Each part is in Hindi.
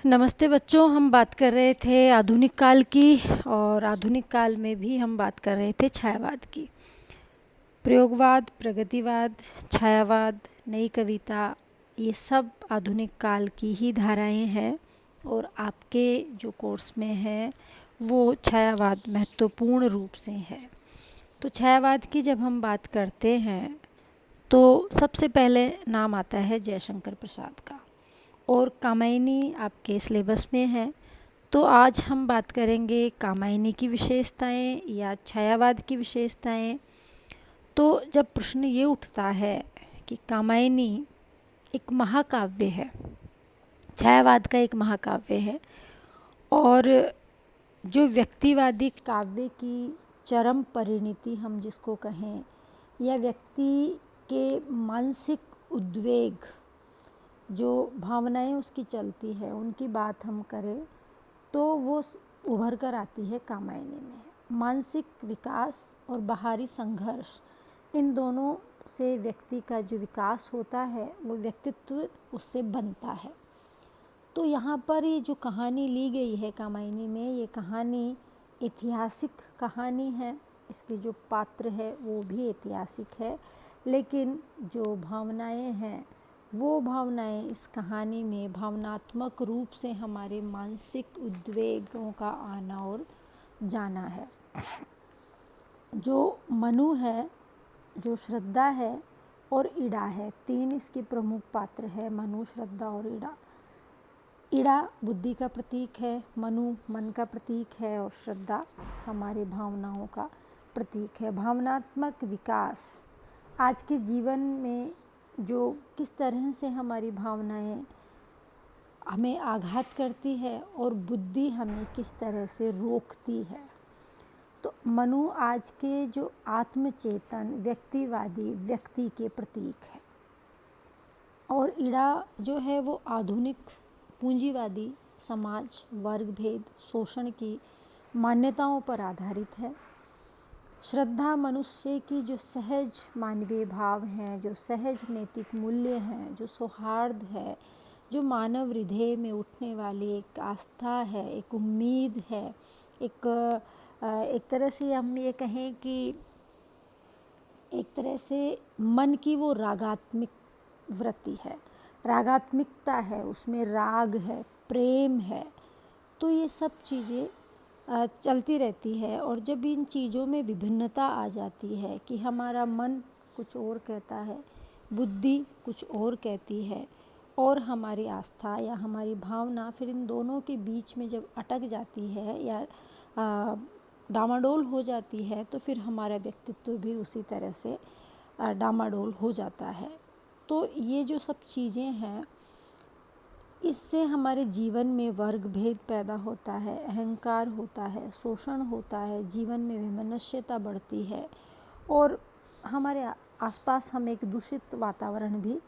नमस्ते बच्चों। हम बात कर रहे थे आधुनिक काल की, और आधुनिक काल में भी हम बात कर रहे थे छायावाद की। प्रयोगवाद, प्रगतिवाद, छायावाद, नई कविता, ये सब आधुनिक काल की ही धाराएं हैं। और आपके जो कोर्स में है वो छायावाद महत्वपूर्ण रूप से है। तो छायावाद की जब हम बात करते हैं तो सबसे पहले नाम आता है जयशंकर प्रसाद का, और कामायनी आपके सिलेबस में है। तो आज हम बात करेंगे कामायनी की विशेषताएं या छायावाद की विशेषताएं। तो जब प्रश्न ये उठता है कि कामायनी एक महाकाव्य है, छायावाद का एक महाकाव्य है, और जो व्यक्तिवादी काव्य की चरम परिणति हम जिसको कहें, या व्यक्ति के मानसिक उद्वेग, जो भावनाएं उसकी चलती है, उनकी बात हम करें तो वो उभर कर आती है कामायनी में। मानसिक विकास और बाहरी संघर्ष, इन दोनों से व्यक्ति का जो विकास होता है वो व्यक्तित्व उससे बनता है। तो यहाँ पर ये जो कहानी ली गई है कामायनी में, ये कहानी ऐतिहासिक कहानी है। इसके जो पात्र है वो भी ऐतिहासिक है, लेकिन जो भावनाएं हैं वो भावनाएं इस कहानी में भावनात्मक रूप से हमारे मानसिक उद्वेगों का आना और जाना है। जो मनु है, जो श्रद्धा है और ईड़ा है, तीन इसके प्रमुख पात्र है, मनु, श्रद्धा और ईड़ा। ईड़ा बुद्धि का प्रतीक है, मनु मन का प्रतीक है, और श्रद्धा हमारे भावनाओं का प्रतीक है। भावनात्मक विकास आज के जीवन में जो किस तरह से हमारी भावनाएं हमें आघात करती है और बुद्धि हमें किस तरह से रोकती है। तो मनु आज के जो आत्मचेतन व्यक्तिवादी व्यक्ति के प्रतीक है, और ईड़ा जो है वो आधुनिक पूंजीवादी समाज, वर्ग भेद, शोषण की मान्यताओं पर आधारित है। श्रद्धा मनुष्य की जो सहज मानवीय भाव हैं, जो सहज नैतिक मूल्य हैं, जो सौहार्द है, जो मानव हृदय में उठने वाली एक आस्था है, एक उम्मीद है, एक तरह से हम ये कहें कि एक तरह से मन की वो रागात्मिक वृत्ति है, रागात्मिकता है, उसमें राग है, प्रेम है। तो ये सब चीज़ें चलती रहती है। और जब इन चीज़ों में विभिन्नता आ जाती है कि हमारा मन कुछ और कहता है, बुद्धि कुछ और कहती है, और हमारी आस्था या हमारी भावना फिर इन दोनों के बीच में जब अटक जाती है या डामाडोल हो जाती है, तो फिर हमारा व्यक्तित्व भी उसी तरह से डामाडोल हो जाता है। तो ये जो सब चीज़ें हैं, इससे हमारे जीवन में वर्ग भेद पैदा होता है, अहंकार होता है, शोषण होता है, जीवन में वैमनस्यता बढ़ती है, और हमारे आसपास हम एक दूषित वातावरण भी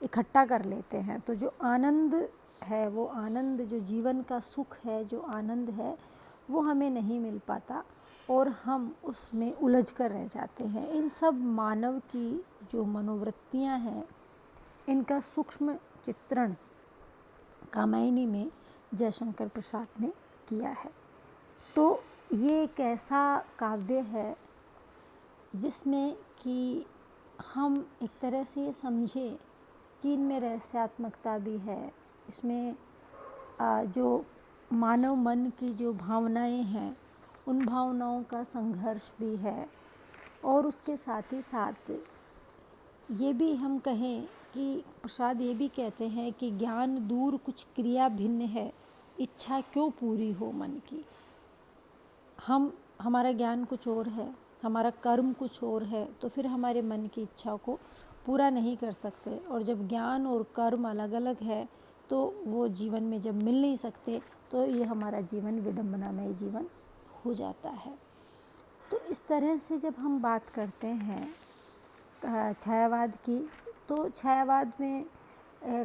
इकट्ठा कर लेते हैं। तो जो आनंद है, वो आनंद, जो जीवन का सुख है, जो आनंद है, वो हमें नहीं मिल पाता और हम उसमें उलझ कर रह जाते हैं। इन सब मानव की जो मनोवृत्तियां हैं, इनका सूक्ष्म चित्रण कामायनी में जयशंकर प्रसाद ने किया है। तो ये एक ऐसा काव्य है जिसमें कि हम एक तरह से ये समझें कि इनमें रहस्यात्मकता भी है। इसमें जो मानव मन की जो भावनाएं हैं, उन भावनाओं का संघर्ष भी है, और उसके साथ ही साथ ये भी हम कहें कि प्रसाद ये भी कहते हैं कि ज्ञान दूर कुछ क्रिया भिन्न है, इच्छा क्यों पूरी हो मन की। हमारा ज्ञान कुछ और है, हमारा कर्म कुछ और है, तो फिर हमारे मन की इच्छा को पूरा नहीं कर सकते। और जब ज्ञान और कर्म अलग अलग है तो वो जीवन में जब मिल नहीं सकते, तो ये हमारा जीवन विडंबनामय जीवन हो जाता है। तो इस तरह से जब हम बात करते हैं छायावाद की, तो छायावाद में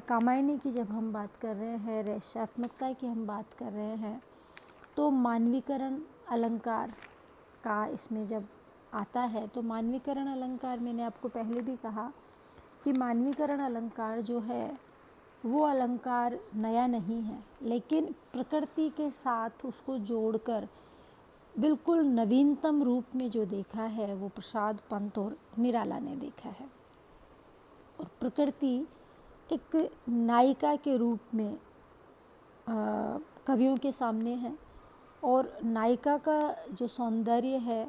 कामायनी की जब हम बात कर रहे हैं, रहस्यात्मकता की हम बात कर रहे हैं, तो मानवीकरण अलंकार का इसमें जब आता है, तो मानवीकरण अलंकार, मैंने आपको पहले भी कहा कि मानवीकरण अलंकार जो है वो अलंकार नया नहीं है, लेकिन प्रकृति के साथ उसको जोड़कर बिल्कुल नवीनतम रूप में जो देखा है वो प्रसाद पंत और निराला ने देखा है। और प्रकृति एक नायिका के रूप में कवियों के सामने है, और नायिका का जो सौंदर्य है,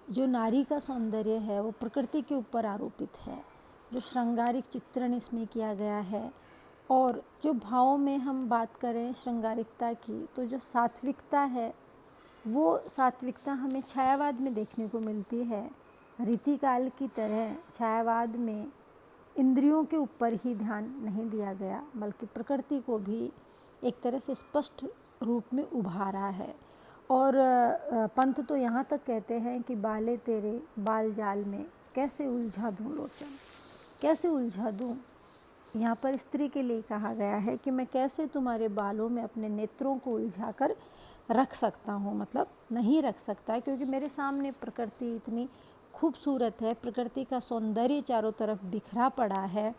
जो नारी का सौंदर्य है, वो प्रकृति के ऊपर आरोपित है। जो श्रृंगारिक चित्रण इसमें किया गया है, और जो भावों में हम बात करें श्रृंगारिकता की, तो जो सात्विकता है वो सात्विकता हमें छायावाद में देखने को मिलती है। रीतिकाल की तरह छायावाद में इंद्रियों के ऊपर ही ध्यान नहीं दिया गया, बल्कि प्रकृति को भी एक तरह से स्पष्ट रूप में उभारा है। और पंत तो यहाँ तक कहते हैं कि बाले तेरे बाल जाल में कैसे उलझा दूँ लोचन, कैसे उलझा दूँ। यहाँ पर स्त्री के लिए कहा गया है कि मैं कैसे तुम्हारे बालों में अपने नेत्रों को उलझा कर रख सकता हूँ, मतलब नहीं रख सकता, क्योंकि मेरे सामने प्रकृति इतनी खूबसूरत है, प्रकृति का सौंदर्य चारों तरफ बिखरा पड़ा है,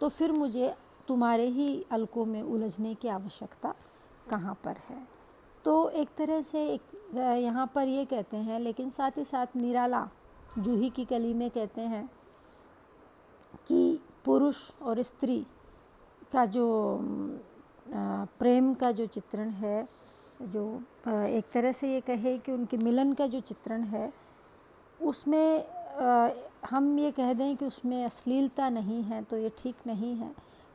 तो फिर मुझे तुम्हारे ही अलकों में उलझने की आवश्यकता कहाँ पर है। तो एक तरह से यहाँ पर ये कहते हैं, लेकिन साथ ही साथ निराला जूही की कली में कहते हैं कि पुरुष और स्त्री का जो प्रेम का जो चित्रण है, जो एक तरह से ये कहे कि उनके मिलन का जो चित्रण है, उसमें हम ये कह दें कि उसमें अश्लीलता नहीं है, तो ये ठीक नहीं है।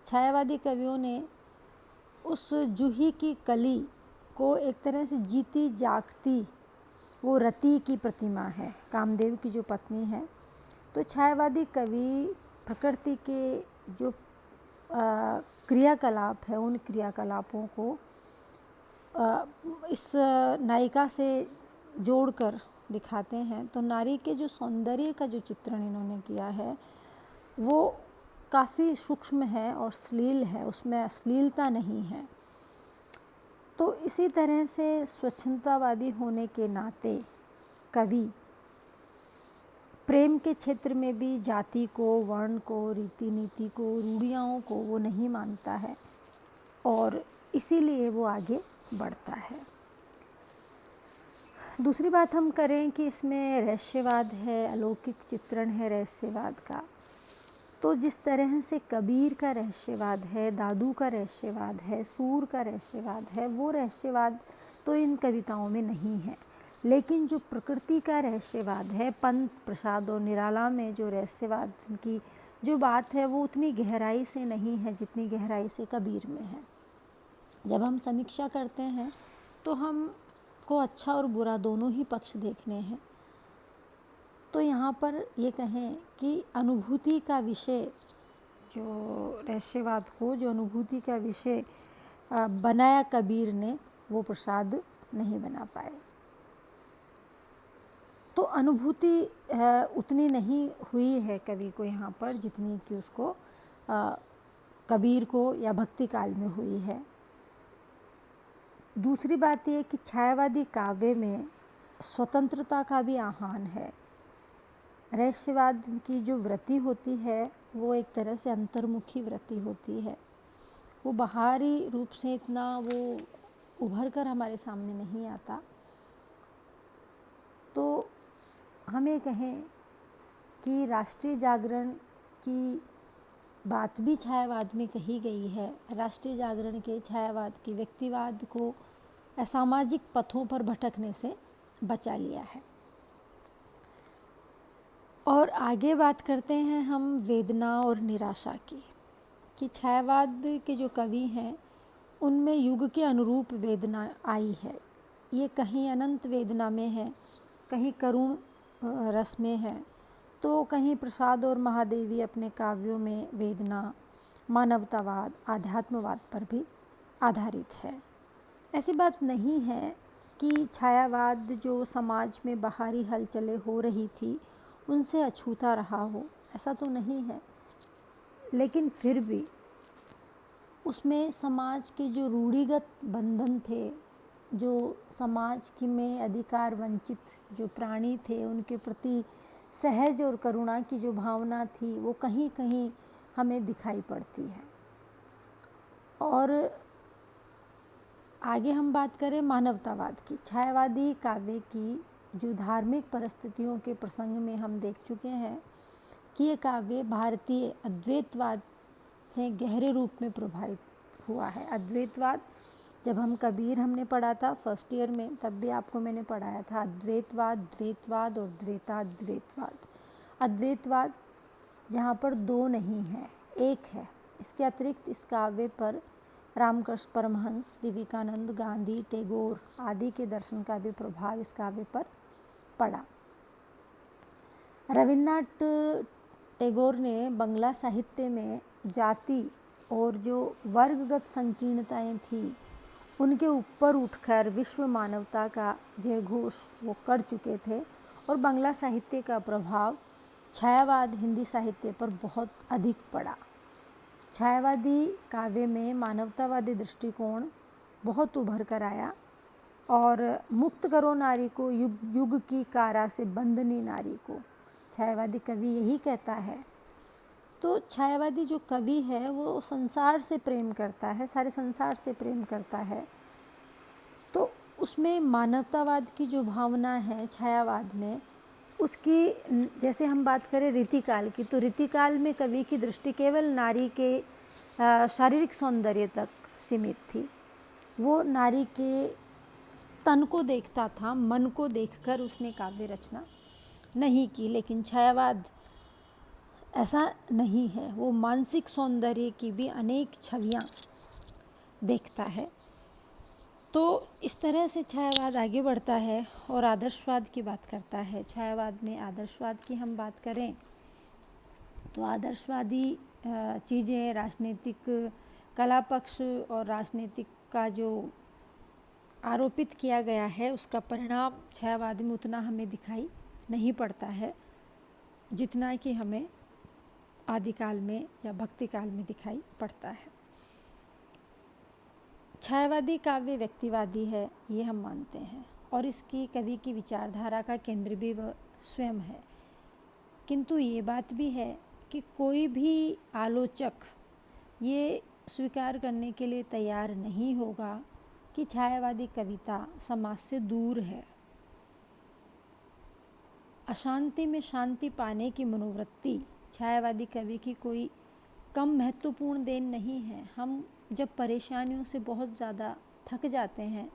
छायावादी कवियों ने उस जूही की कली को एक तरह से जीती जागती, वो रति की प्रतिमा है, कामदेव की जो पत्नी है। तो छायावादी कवि प्रकृति के जो क्रियाकलाप है, उन क्रियाकलापों को इस नायिका से जोड़कर दिखाते हैं। तो नारी के जो सौंदर्य का जो चित्रण इन्होंने किया है वो काफ़ी सूक्ष्म है और श्लील है, उसमें अश्लीलता नहीं है। तो इसी तरह से स्वच्छंदतावादी होने के नाते कवि प्रेम के क्षेत्र में भी जाति को, वर्ण को, रीति नीति को, रूढ़ियों को वो नहीं मानता है, और इसीलिए वो आगे बढ़ता है। दूसरी बात हम करें कि इसमें रहस्यवाद है, अलौकिक चित्रण है रहस्यवाद का। तो जिस तरह से कबीर का रहस्यवाद है, दादू का रहस्यवाद है, सूर का रहस्यवाद है, वो रहस्यवाद तो इन कविताओं में नहीं है। लेकिन जो प्रकृति का रहस्यवाद है, पंत, प्रसाद और निराला में जो रहस्यवाद की जो बात है, वो उतनी गहराई से नहीं है जितनी गहराई से कबीर में है। जब हम समीक्षा करते हैं तो हम को अच्छा और बुरा दोनों ही पक्ष देखने हैं। तो यहाँ पर ये कहें कि अनुभूति का विषय, जो रहस्यवाद को जो अनुभूति का विषय बनाया कबीर ने, वो प्रसाद नहीं बना पाए। तो अनुभूति उतनी नहीं हुई है कवि को यहाँ पर जितनी कि उसको कबीर को या भक्ति काल में हुई है। दूसरी बात यह कि छायावादी काव्य में स्वतंत्रता का भी आह्वान है। रहस्यवाद की जो वृत्ति होती है वो एक तरह से अंतर्मुखी वृत्ति होती है, वो बाहरी रूप से इतना वो उभर कर हमारे सामने नहीं आता। तो हमें कहें कि राष्ट्रीय जागरण की बात भी छायावाद में कही गई है। राष्ट्रीय जागरण के छायावाद की व्यक्तिवाद को असामाजिक पथों पर भटकने से बचा लिया है। और आगे बात करते हैं हम वेदना और निराशा की, कि छायावाद के जो कवि हैं उनमें युग के अनुरूप वेदना आई है। ये कहीं अनंत वेदना में है, कहीं करुण रस में है, तो कहीं प्रसाद और महादेवी अपने काव्यों में वेदना, मानवतावाद, आध्यात्मवाद पर भी आधारित है। ऐसी बात नहीं है कि छायावाद जो समाज में बाहरी हलचलें हो रही थी उनसे अछूता रहा हो, ऐसा तो नहीं है। लेकिन फिर भी उसमें समाज के जो रूढ़िगत बंधन थे, जो समाज की में अधिकार वंचित जो प्राणी थे, उनके प्रति सहज और करुणा की जो भावना थी, वो कहीं कहीं हमें दिखाई पड़ती है। और आगे हम बात करें मानवतावाद की। छायावादी काव्य की जो धार्मिक परिस्थितियों के प्रसंग में हम देख चुके हैं कि ये काव्य भारतीय अद्वैतवाद से गहरे रूप में प्रभावित हुआ है। अद्वैतवाद, जब हम कबीर हमने पढ़ा था फर्स्ट ईयर में, तब भी आपको मैंने पढ़ाया था अद्वैतवाद, द्वैतवाद और द्वैताद्वैतवाद। अद्वैतवाद जहाँ पर दो नहीं है, एक है। इसके अतिरिक्त इस काव्य पर रामकृष्ण परमहंस, विवेकानंद, गांधी, टैगोर आदि के दर्शन का भी प्रभाव इस काव्य पर पड़ा। रविन्द्रनाथ टैगोर ने बंगला साहित्य में जाति और जो वर्गगत संकीर्णताएं थी उनके ऊपर उठकर विश्व मानवता का जयघोष वो कर चुके थे, और बंगला साहित्य का प्रभाव छायावाद हिंदी साहित्य पर बहुत अधिक पड़ा। छायावादी काव्य में मानवतावादी दृष्टिकोण बहुत उभर कर आया, और मुक्त करो नारी को, युग युग की कारा से बंधनी नारी को, छायावादी कवि यही कहता है। तो छायावादी जो कवि है वो संसार से प्रेम करता है, सारे संसार से प्रेम करता है। तो उसमें मानवतावाद की जो भावना है छायावाद में, उसकी जैसे हम बात करें रीतिकाल की, तो रीतिकाल में कवि की दृष्टि केवल नारी के शारीरिक सौंदर्य तक सीमित थी। वो नारी के तन को देखता था, मन को देखकर उसने काव्य रचना नहीं की। लेकिन छायावाद ऐसा नहीं है, वो मानसिक सौंदर्य की भी अनेक छवियाँ देखता है। तो इस तरह से छायावाद आगे बढ़ता है और आदर्शवाद की बात करता है। छायावाद में आदर्शवाद की हम बात करें तो आदर्शवादी चीज़ें, राजनीतिक कला पक्ष और राजनीतिक का जो आरोपित किया गया है उसका परिणाम छायावाद में उतना हमें दिखाई नहीं पड़ता है जितना कि हमें आदिकाल में या भक्ति काल में दिखाई पड़ता है। छायावादी काव्य व्यक्तिवादी है, ये हम मानते हैं, और इसकी कवि की विचारधारा का केंद्र भी वह स्वयं है। किंतु ये बात भी है कि कोई भी आलोचक ये स्वीकार करने के लिए तैयार नहीं होगा कि छायावादी कविता समाज से दूर है। अशांति में शांति पाने की मनोवृत्ति छायावादी कवि की कोई कम महत्वपूर्ण देन नहीं है। हम जब परेशानियों से बहुत ज़्यादा थक जाते हैं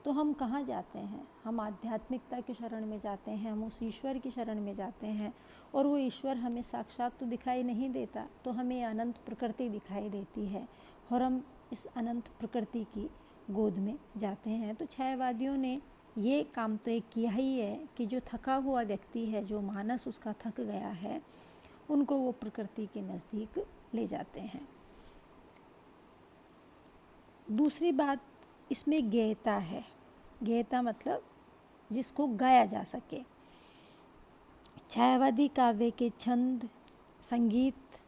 तो हम कहाँ जाते हैं? हम आध्यात्मिकता की शरण में जाते हैं, हम उस ईश्वर की शरण में जाते हैं, और वो ईश्वर हमें साक्षात तो दिखाई नहीं देता, तो हमें अनंत प्रकृति दिखाई देती है और हम इस अनंत प्रकृति की गोद में जाते हैं। तो छायावादियों ने ये काम तो एक किया ही है कि जो थका हुआ व्यक्ति है, जो मानस उसका थक गया है, उनको वो प्रकृति के नज़दीक ले जाते हैं। दूसरी बात इसमें गेयता है। गेयता मतलब जिसको गाया जा सके। छायावादी काव्य के छंद, संगीत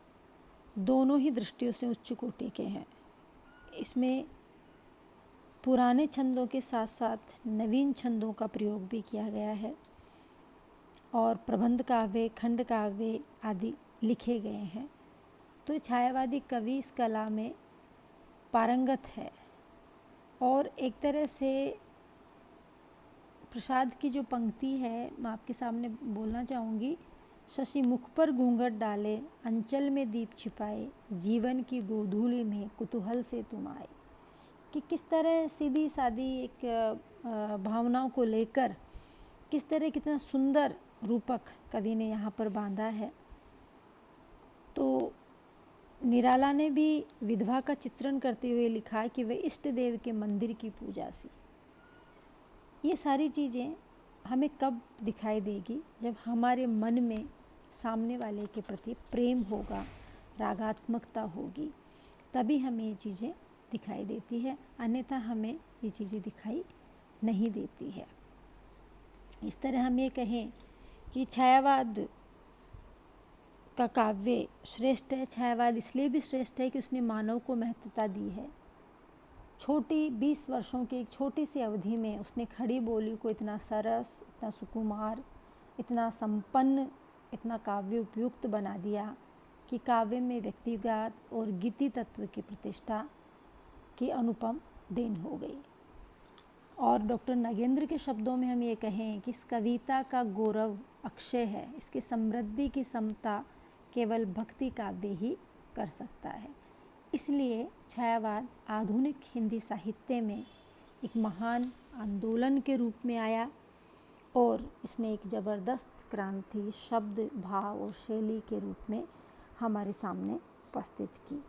दोनों ही दृष्टियों से उच्च कोटि के हैं। इसमें पुराने छंदों के साथ साथ नवीन छंदों का प्रयोग भी किया गया है, और प्रबंध काव्य, खंड काव्य आदि लिखे गए हैं। तो छायावादी कवि इस कला में पारंगत है, और एक तरह से प्रसाद की जो पंक्ति है मैं आपके सामने बोलना चाहूँगी। शशि मुख पर घूंघट डाले, अंचल में दीप छिपाए, जीवन की गोधूली में कुतूहल से तुम आए। कि किस तरह सीधी सादी एक भावनाओं को लेकर किस तरह कितना सुंदर रूपक कवि ने यहाँ पर बांधा है। तो निराला ने भी विधवा का चित्रण करते हुए लिखा कि वे इष्ट देव के मंदिर की पूजा सी। ये सारी चीज़ें हमें कब दिखाई देगी? जब हमारे मन में सामने वाले के प्रति प्रेम होगा, रागात्मकता होगी, तभी हमें ये चीज़ें दिखाई देती है, अन्यथा हमें ये चीज़ें दिखाई नहीं देती है। इस तरह हम ये कहें कि छायावाद का काव्य श्रेष्ठ है। छायावाद इसलिए भी श्रेष्ठ है कि उसने मानव को महत्वता दी है। छोटी 20 वर्षों की एक छोटी सी अवधि में उसने खड़ी बोली को इतना सरस, इतना सुकुमार, इतना संपन्न, इतना काव्य उपयुक्त बना दिया कि काव्य में व्यक्तिगत और गीति तत्व की प्रतिष्ठा की अनुपम देन हो गई। और डॉक्टर नगेंद्र के शब्दों में हम ये कहें कि इस कविता का गौरव अक्षय है, इसकी समृद्धि की समता केवल भक्ति काव्य ही कर सकता है। इसलिए छायावाद आधुनिक हिंदी साहित्य में एक महान आंदोलन के रूप में आया और इसने एक ज़बरदस्त क्रांति शब्द, भाव और शैली के रूप में हमारे सामने उपस्थित की।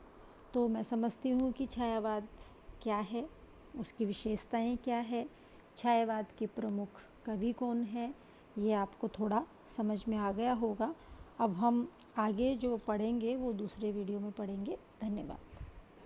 तो मैं समझती हूँ कि छायावाद क्या है, उसकी विशेषताएं क्या है, छायावाद के प्रमुख कवि कौन है, ये आपको थोड़ा समझ में आ गया होगा। अब हम आगे जो पढ़ेंगे वो दूसरे वीडियो में पढ़ेंगे। धन्यवाद।